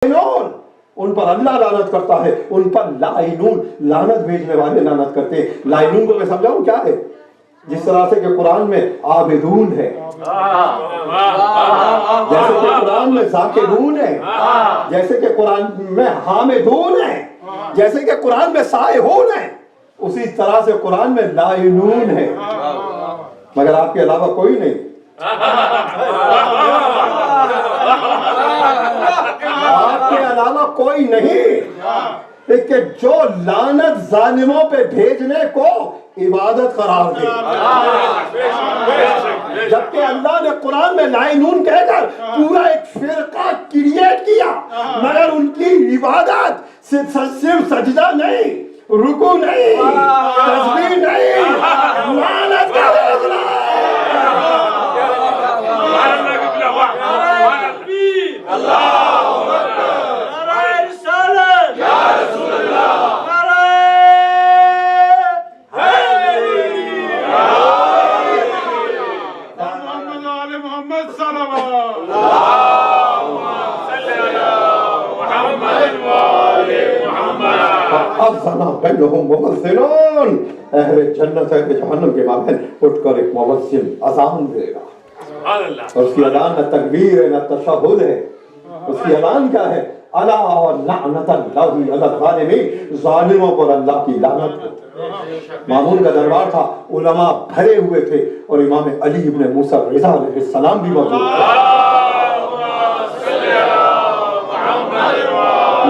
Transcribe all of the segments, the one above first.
ان پر اللہ لعنت کرتا ہے، ان پر لائنون لعنت بھیجنے والے لعنت کرتے ہیں۔ لائنون کو میں سمجھاؤں کیا ہے؟ جس طرح سے کہ قرآن میں عابدون ہے، جیسے کہ قرآن میں ذاکرون ہے، جیسے کہ قرآن میں حامدون ہے، جیسے کہ قرآن میں سائحون ہے، اسی طرح سے قرآن میں لائنون ہے، مگر آپ کے علاوہ کوئی نہیں۔ آپ کے علاوہ کوئی نہیں کہ جو لعنت ظالموں پہ بھیجنے کو عبادت قرار دے، جبکہ اللہ نے قرآن میں لائنون کہہ کر پورا ایک فرقہ کریٹ کیا، مگر ان کی عبادت صرف سجدہ نہیں، رکوع نہیں، تسبیح نہیں، لعنت کا بھیجنا ہے۔ بینہم مؤذنون، اہل جنت اہل جہنم کے مابین اٹھ کر ایک مؤذن اذان دے گا، اور اس کی اذان نہ تکبیر ہے نہ تشہد ہے، اس کی اذان کیا ہے؟ الا لعنت اللہ علی الظالمین، ظالموں پر اللہ کی لعنت ہو۔ مامون کا دربار تھا، علماء بھرے ہوئے تھے، اور امام علی ابن موسیٰ رضا علیہ السلام بھی موجود تھے۔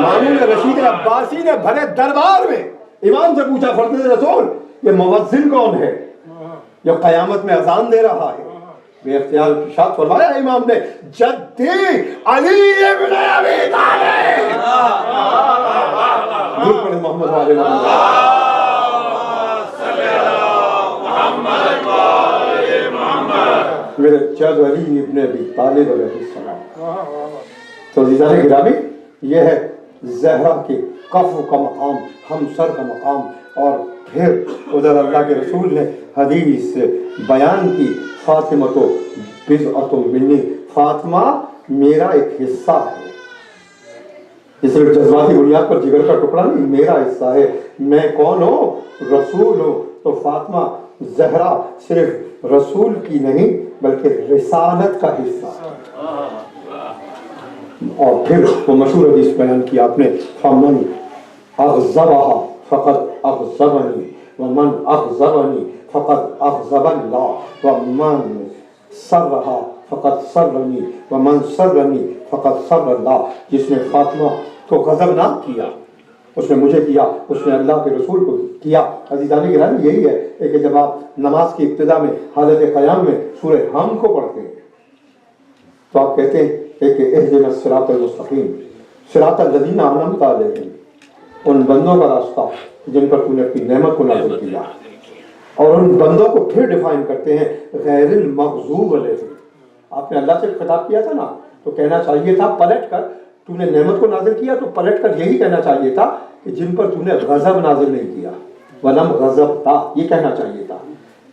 مامون رشید عباسی نے بھرے دربار میں امام سے پوچھا، فرزند رسول یہ مؤذن کون ہے جو قیامت میں اذان دے رہا ہے؟ بے اختیار ارشاد فرمایا امام نے، جدی علی ابن ابی طالب۔ درود پڑھیں محمد والے محمد۔ میرے جد علی ابن ابی طالب علیہ السلام۔ تو عزیزان گرامی، یہ ہے زہرا کے کف کا مقام، ہمسر کا مقام۔ اور پھر ادھر اللہ کے رسول نے حدیث بیان کی، فاطمہ تو بضعۃ منی، فاطمہ میرا ایک حصہ ہے۔ یہ صرف جذباتی بنیاد پر جگر کا ٹکڑا نہیں، میرا حصہ ہے۔ میں کون ہوں؟ رسول ہوں۔ تو فاطمہ زہرا صرف رسول کی نہیں بلکہ رسالت کا حصہ ہے۔ اور پھر وہ مشہور حدیث بیان کی آپ نے، فمن اغضبها فقد اغضبنی ومن اغضبنی فقد اغضب اللہ ومن سرها فقد سرنی ومن سرنی فقد سر اللہ۔ جس نے فاطمہ کو غضب نہ کیا، اس نے مجھے کیا، اس نے اللہ کے رسول کو کیا۔ عزیزان گرامی، یہی ہے کہ جب آپ نماز کی ابتدا میں حالت قیام میں سورہ حم کو پڑھتے ہیں تو آپ کہتے ہیں کہ اہدنا الصراط المستقیم صراط الذین انعمت علیہم، ان بندوں کا راستہ جن پر تو نے اپنی نعمت کو نازل کیا۔ اور ان بندوں کو پھر ڈیفائن کرتے ہیں غیر المغضوب علیہم۔ آپ نے اللہ سے خطاب کیا تھا نا، تو کہنا چاہیے تھا پلٹ کر، تو نے نعمت کو نازل کیا تو پلٹ کر یہی کہنا چاہیے تھا کہ جن پر تو نے غضب نازل نہیں کیا، ولم غضبتا، یہ کہنا چاہیے تھا۔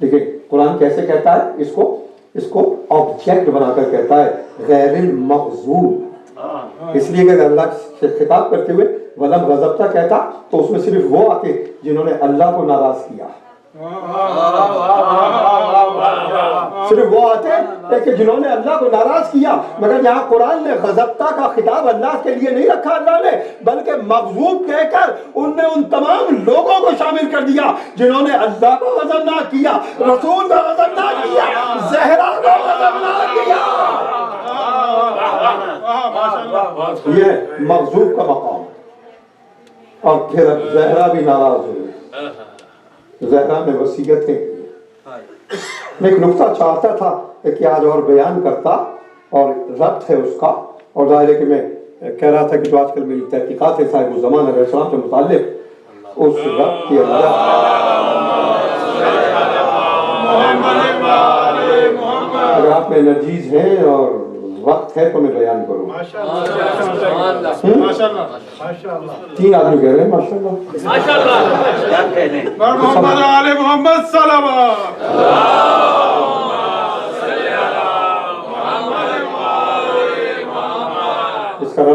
لیکن قرآن کیسے کہتا ہے اس کو آبجیکٹ بنا کر کہتا ہے غیر المغضوب، اس لیے کہ اگر اللہ سے خطاب کرتے ہوئے ولم غضبتا کہتا تو اس میں صرف وہ آتے جنہوں نے اللہ کو ناراض کیا، صرف وہ آتے کہ جنہوں نے اللہ کو ناراض کیا۔ مگر یہاں قرآن نے غضبتا کا خطاب اللہ کے لیے نہیں رکھا اللہ نے، بلکہ مغضوب کہہ کر ان نے ان تمام لوگوں کو شامل کر دیا جنہوں نے اللہ کو غضب نہ کیا، رسول کو غضب نہ کیا، زہرا کو غضب نہ کیا۔ یہ مغضوب کا مقام۔ اور پھر اب زہرا بھی ناراض ہوئی، زہرا نے وصیتیں کی۔ میں ایک نقطہ چاہتا تھا کہ آج اور بیان کرتا، اور ربط ہے اس کا، اور ظاہر ہے کہ میں کہہ رہا تھا کہ جو آج کل میری تحقیقات ہے صاحب الزمان علیہ السلام سے متعلق، اس ربط کی اندر اگر آپ میں انرجیز ہیں اور وقت ہے تو میں بیان کروں۔ 3 آدمی کہہ رہے ہیں ماشاءاللہ۔ محمد آل محمد صلوات۔ اس کا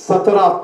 17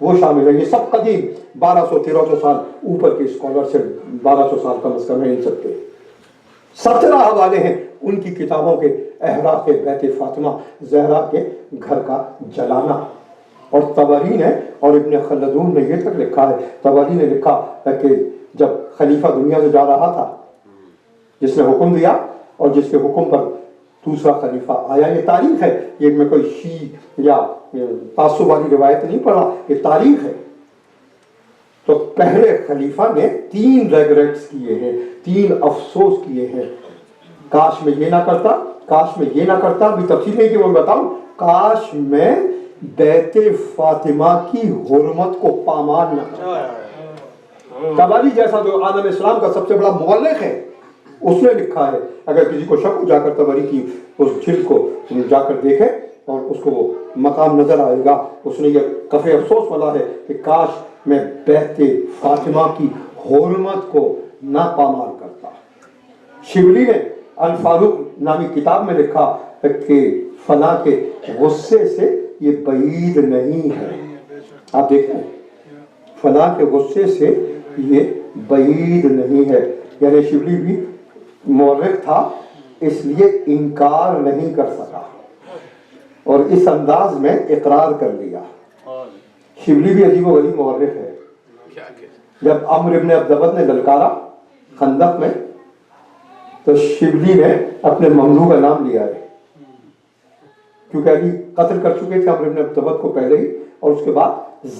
وہ شامل ہے. یہ سب قدیم 1200-1300 سال اوپر کے اسکالر سے 1200 سال کم از کم ہے ان سب کے. 17 حوالے ہیں ان کی کتابوں کے. احراق بیت فاطمہ زہرا کے گھر کا جلانا. اور طبری نے اور ابن خلدون نے یہ تک لکھا ہے, طبری نے لکھا ہے کہ جب خلیفہ دنیا سے جا رہا تھا, جس نے حکم دیا اور جس کے حکم پر دوسرا خلیفہ آیا, یہ تاریخ ہے, یہ میں کوئی شیعہ یا تعصب والی روایت نہیں پڑھا, یہ تاریخ ہے. تو پہلے خلیفہ نے 3 ریگریٹس کیے ہیں, 3 افسوس کیے ہیں. کاش میں یہ نہ کرتا, کاش میں یہ نہ کرتا, بھی تفصیل نہیں کہ وہ بتاؤں, کاش میں بیت فاطمہ کی حرمت کو پامال نہ کرتا. طبری جیسا جو عالم اسلام کا سب سے بڑا مؤرخ ہے, اس نے لکھا ہے, اگر کسی کو شک ہو جا کر طبری کی اس جلد کو جا کر دیکھے اور اس کو وہ مقام نظر آئے گا. اس نے یہ کفِ افسوس والا ہے کہ کاش میں بیت فاطمہ کی حرمت کو نہ پامال کرتا. شبلی نے الفاروق نامی کتاب میں لکھا کہ فلاں کے غصے سے یہ بعید نہیں ہے. آپ دیکھیں, فلاں کے غصے سے یہ بعید نہیں ہے. یعنی شبلی بھی مورخ تھا, اس لیے انکار نہیں کر سکا اور اس انداز میں اقرار کر لیا. شبلی بھی عجیب و غریب مورخ ہے. جب عمرو ابن عبدبد نے للکارا خندق میں, تو شبلی نے اپنے مملوک کا نام لیا ہے, کیونکہ علی قتل کر چکے تھے عمرو ابن عبدبد کو پہلے ہی, اور اس کے بعد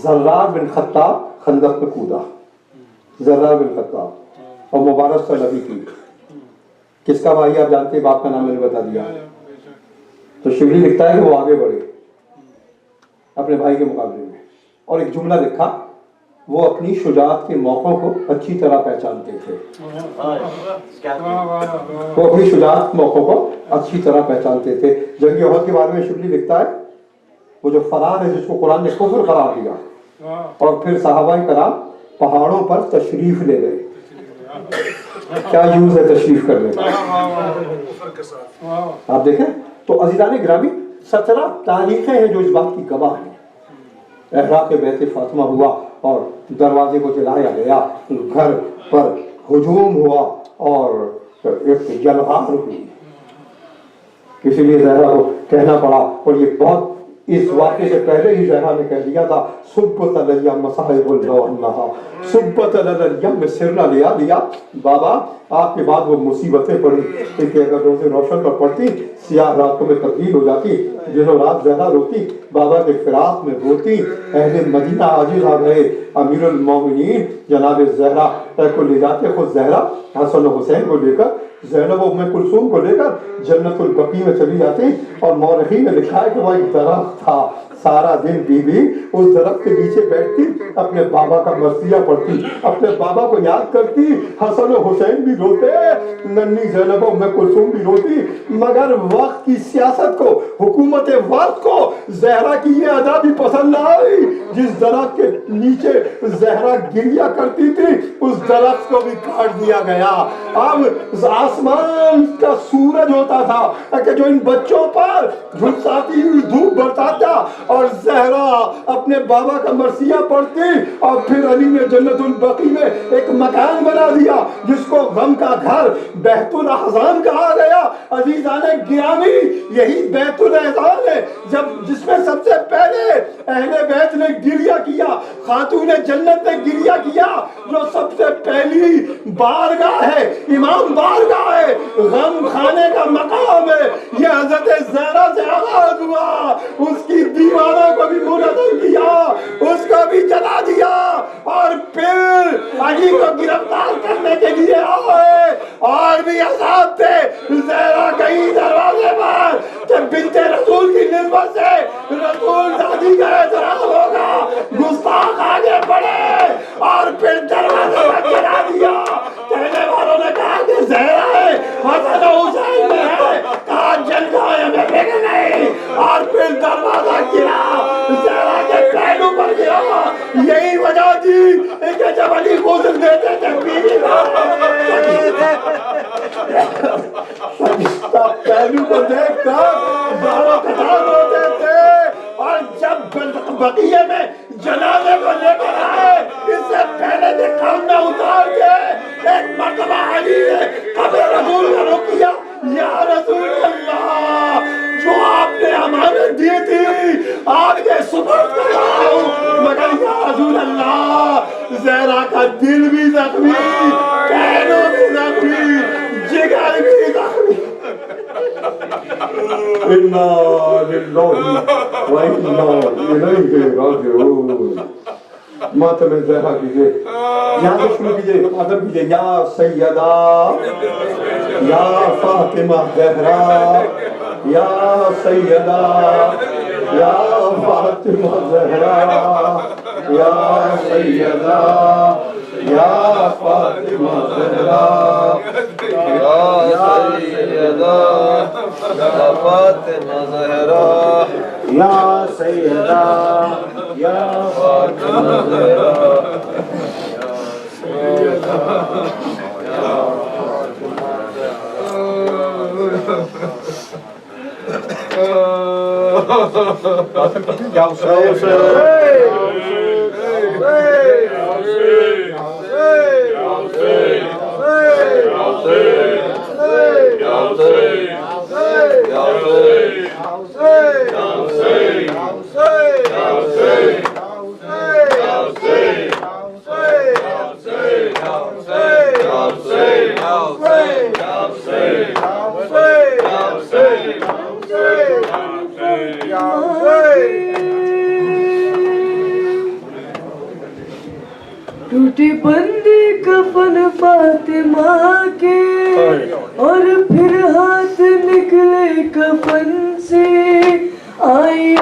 زرار بن خطاب خندق میں کودا. زرار بن خطاب اور مبارک سے نبی کی. کس کا بھائی آپ جانتے ہیں, باپ کا نام میں نے بتا دیا. تو شبلی لکھتا ہے کہ وہ آگے بڑھے اپنے بھائی کے مقابلے میں, اور ایک جملہ لکھا, وہ اپنی شجاعت کے موقعوں کو اچھی طرح پہچانتے تھے. وہ اپنی شجاعت موقعوں کو اچھی طرح پہچانتے تھے. جنگ احد کے بارے میں شبلی لکھتا ہے, وہ جو فرار ہے جس کو قرآن نے کفر قرار دیا, اور پھر صحابہ کرام پہاڑوں پر تشریف لے گئے. کیا یوز ہے تشریف کرنے کا, آپ دیکھیں. تو عزیزان گرامی, 17 تاریخیں ہیں جو اس بات کی گواہ ہیں. احراق بیت فاطمہ ہوا اور دروازے کو جلایا گیا, گھر پر ہجوم ہوا اور ایک جلغار ہوئی. اسی لیے زہرا کو کہنا پڑا, اور یہ بہت اس واقعے سے پہلے ہی زہرا نے کہہ دیا تھا, سبت علیہ مصائب اللہ, سبت علیہ میں سرنا لیا. بابا آپ کے بعد وہ مصیبتیں پڑی کہ اگر روز روشن پر پڑتی سیاہ راتوں میں تبدیل ہو جاتی. دنوں رات زہرا روتی, بابا کے فراق میں روتی. اہل مدینہ عاجز آ گئے, امیر المومنین جناب زہرا کو لے جاتے. خود زہرا حسن و حسین کو لے کر, زینب و ام کلثوم کو لے کر جنت البقیع میں چلی جاتی. اور مورخین نے لکھا ہے کہ وہ ایک درخت تھا, سارا دن بی بی اس درخت کے نیچے بیٹھتی, اپنے بابا کا مرثیہ پڑھتی, اپنے بابا کو یاد کرتی. حسن و حسین بھی روتے, ننھی زینب و ام کلثوم بھی روتی. مگر وقت کی سیاست کو, حکومت وقت کو زہرا کی یہ ادا بھی پسند نہ آئی. جس درخت کے نیچے زہرا گریا کرتی تھی, اس درخت کو بھی کاٹ دیا گیا. اب آسمان کا سورج ہوتا تھا کہ جو ان بچوں پر جھلساتی ہوئی دھوپ برساتا, اور زہرا اپنے بابا کا مرثیہ پڑھتی. اور پھر علی نے جنت البقیع میں ایک مکان بنا دیا جس کو غم کا گھر بیت الاحزان کہا گیا. عزیزان گرامی, یہی بیت الاحزان ہے جس میں سب سے پہلے اہل بیت نے گریہ کیا, خاتون جنت نے گریہ کیا, جو سب سے پہلی بارگاہ ہے, امام بارگاہ ہے, غم کھانے کا مقام ہے. یہ حضرت زہرا سے آغاز ہوا, اس کی دیواروں کو بھی منہدم کیا, اس کو بھی جلا دیا, اور پھر علی کو گرفتار کرنے کے لیے آئے. اور بھی عذاب تھے. زہرا کہیں دروازے پر کہ بنت رسول کی نسبت سے رسول دادی کا اعتراض ہوگا, گستاخ آگے بڑھے اور پھر دروازے پر گرا دیا. کہنے والوں نے کہا کہ زہرا ہے, حسن حسین میں ہے, کہا جل گئے ہمیں بھیگے نہیں, اور پھر دروازہ گرا, زہرا کے پہلو پر گرا. یہی وجہ تھی کہ جب علی غسل دیتے تھے بیوی کا پہلو کو دیکھ کر زہرا کٹان ہوتے تھے. اور جب بقیہ میں جنازے مرتبہ علی نے قبر رسول کا رخ کیا، یا رسول اللہ جو آپ نے امانت دی تھی آپ کے سپرد کر رہا ہوں، مگر یا رسول اللہ زہرا کا دل بھی زخمی، کہنوں بھی زخمی، جگر بھی زخمی۔ اِنَّا لِلَّهِ وَإِنَّا إِلَيْهِ رَاجِعُونَ۔ ماتم زہرا کیجئے، یہاں سے شروع کیجئے، ماتم کیجئے، یا سیدہ یا فاطمہ زہرا، یا سیدہ یا فاطمہ زہرا، یا سیدہ یا فاطمہ زہرا، یا سیدہ یا فاطمہ زہرا، یا سیدہ یا فاطمہ زہرا، یا ٹوٹی بندی کفن فاطمہ کے اور پھر ہاتھ نکلے کفن سے، آئی